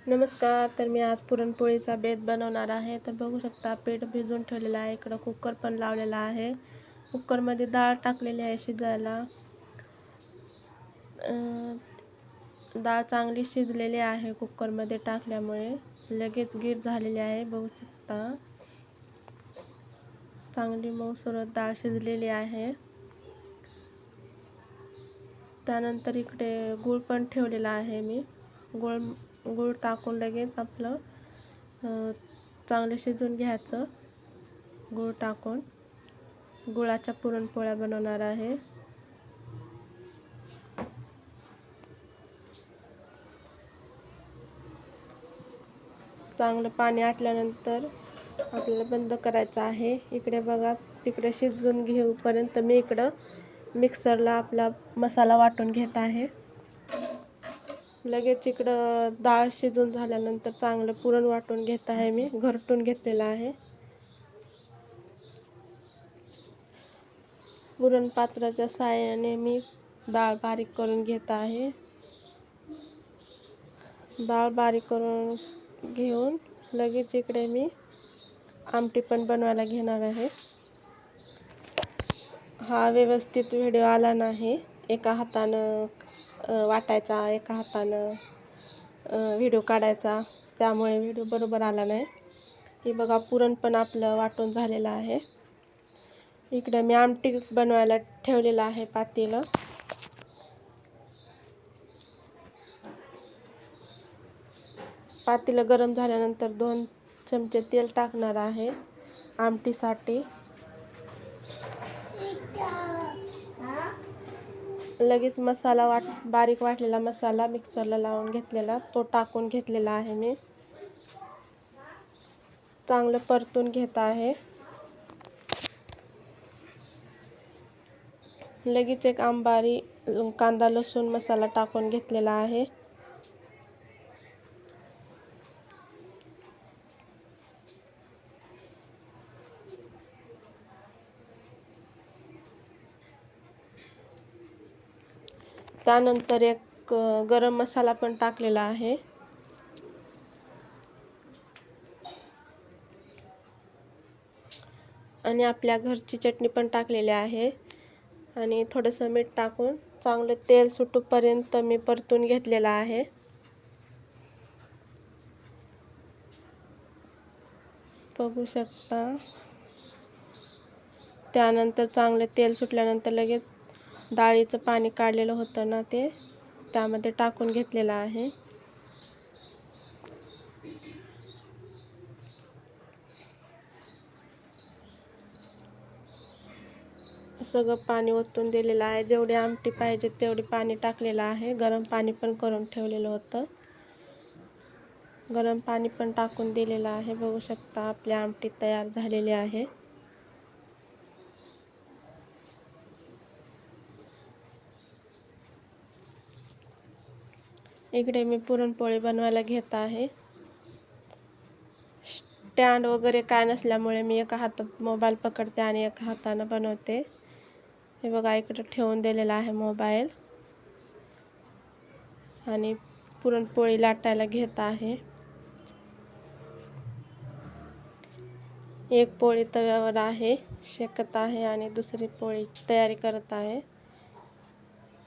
नमस्कार. तर मी आज पुरणपोळीचा बेत बनवणार आहे. तर बघू शकता पीठ भिजवून ठेवलेलं आहे. इकडं कुकर पण लावलेला आहे. कुकरमध्ये डाळ टाकलेली आहे शिजायला. डाळ चांगली शिजलेली आहे कुकरमध्ये टाकल्यामुळे. लगेच गीर झालेली आहे. बघू शकता चांगली मऊसूर डाळ शिजलेली आहे. त्यानंतर इकडे गूळ पण ठेवलेला आहे मी. गूळ टाकून लगेच आपलं चांगले शिजवून घ्यायचं. गूळ टाकून गुळाच्या पुरणपोळ्या बनवणार आहे. चांगलं पाणी आटल्यानंतर आपल्याला बंद करायचं आहे. इकडे बघा, तिकडे शिजवून घेऊपर्यंत मी इकडं मिक्सरला आपला मसाला वाटून घेत आहे. लगेच इकडं डाळ शिजून झाल्यानंतर चांगलं पुरण वाटून घेत आहे. मी घरटून घेतलेलं आहे. पुरण पात्राच्या साहाय्याने मी डाळ बारीक करून घेत आहे. डाळ बारीक करून घेऊन लगेच इकडे मी आमटी पण बनवायला घेणार आहे. हा व्यवस्थित व्हिडिओ आला नाही. एका हातानं वाटायचा, एका हातानं व्हिडिओ काढायचा, त्यामुळे व्हिडिओ बरोबर आला नाही. हे बघा, पुरण पण आपलं वाटून झालेलं आहे. इकडे मी आमटी बनवायला ठेवलेलं आहे पातेलं. पातेलं गरम झाल्यानंतर 2 चमचे तेल टाकणार आहे आमटीसाठी. लगेच मसाला बारीक वाटलेला मसाला मिक्सरला लावून घेतलेला तो टाकून घेतलेला आहे. मी चांगलं परतून घेत आहे. लगेच एक अंबारी कांदा लसूण मसाला टाकून घेतलेला आहे. त्यानंतर एक गरम मसाला पण टाकलेला आहे. आणि आपल्या घरची चटणी पण टाकलेली आहे. आणि थोडंसं मीठ टाकून चांगलं तेल सुटूपर्यंत मी परतून घेतलेला आहे. बघू शकता. त्यानंतर चांगले तेल सुटल्यानंतर लगेच डाळीचं पाणी काढलेलं होतं ना, ते त्यामध्ये टाकून घेतलेलं आहे. सगळं पाणी ओतून दिलेलं आहे. जेवढी आमटी पाहिजे तेवढी पाणी टाकलेलं आहे. गरम पाणी पण करून ठेवलेलं होतं. गरम पाणी पण टाकून दिलेलं आहे. बघू शकता आपली आमटी तयार झालेली आहे. इकडे मी पुरणपोळी बनवायला घेत आहे. स्टँड वगैरे काय नसल्यामुळे मी एका हातात मोबाईल पकडते आणि एका हातानं बनवते. हे बघा, इकडे ठेवून दिलेला आहे मोबाईल आणि पुरणपोळी लाटायला घेत आहे. एक पोळी तव्यावर आहे, शेकत आहे आणि दुसरी पोळी तयारी करत आहे.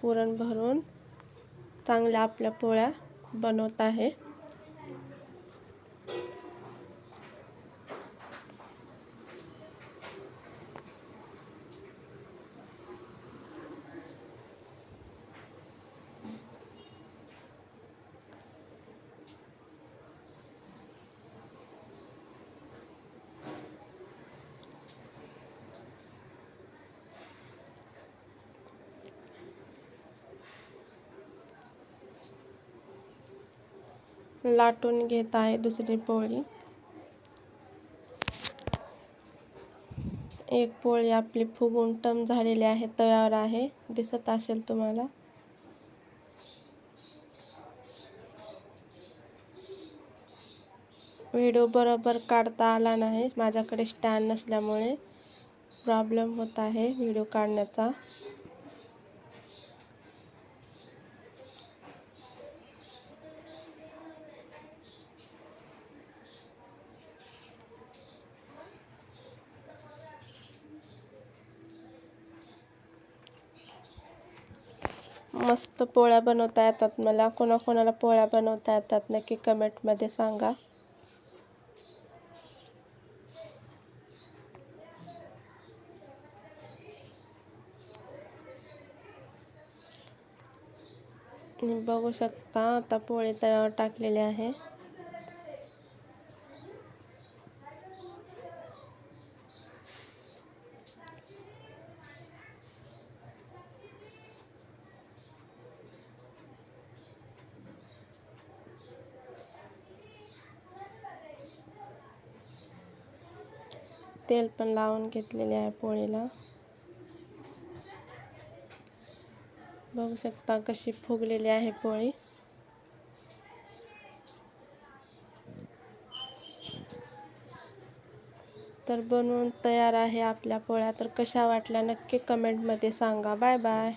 पुरण भरून चांगल्या आपल्या पोळ्या बनवत आहे. लाटून घेत आहे दुसरी पोळी. एक पोळी आपली फुगून टम झालेली आहे, तव्यावर आहे, दिसत असेल तुम्हाला. व्हिडिओ बरोबर काढता आला नाही, माझ्याकडे स्टँड नसल्यामुळे प्रॉब्लेम होत आहे व्हिडिओ काढण्याचा. मस्त पोळ्या बनवता येतात मला. कोणाकोणाला पोळ्या बनवता येतात नक्की कमेंटमध्ये सांगा. बघू शकता आता पोळी तव्यावर टाकलेली आहे. तेल पण लावून घेतलेले आहे पोळीला. बघू शकता कशी फुगलेली आहे पोळी. तर बनवून तयार आहे आपल्या पोळ्या. तर कशा वाटल्या नक्की कमेंटमध्ये सांगा. Bye bye.